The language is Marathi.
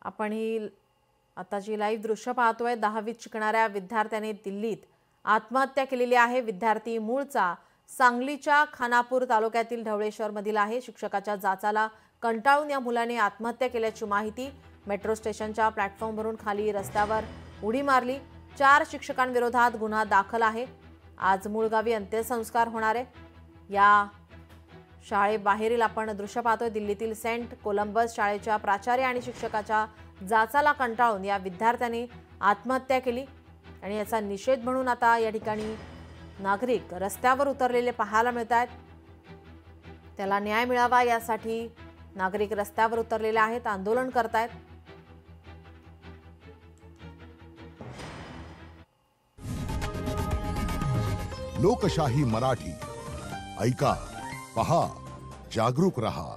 आपण ही आताची लाईव्ह दृश्य पाहतोय। 10वीत शिकणाऱ्या विद्यार्थ्याने दिल्लीत आत्महत्या केलेली आहे। विद्यार्थी मूळचा सांगलीच्या खानापूर तालुक्यातील ढवळेश्वर मधील आहे। शिक्षकाच्या जाचाला कंटाळून या मुलाने आत्महत्या केल्याची माहिती। मेट्रो स्टेशनच्या प्लॅटफॉर्मवरून खाली रस्त्यावर उडी मारली। 4 शिक्षकांविरोधात गुन्हा दाखल आहे। आज मूळगावी अंत्यसंस्कार होणार आहे। या शाळेबाहेरील आपण दृश्य पाहतोय। दिल्लीतील सेंट कोलंबस शाळेच्या प्राचार्य आणि शिक्षकाच्या जाचाला कंटाळून या विद्यार्थ्याने आत्महत्या केली आणि याचा निषेध म्हणून आता या ठिकाणी नागरिक रस्त्यावर उतरलेले पाहायला मिळतात। त्याला न्याय मिळावा यासाठी नागरिक रस्त्यावर उतरलेले आहेत, आंदोलन करतायत। लोकशाही मराठी ऐका, पहा, जागरूक रहा।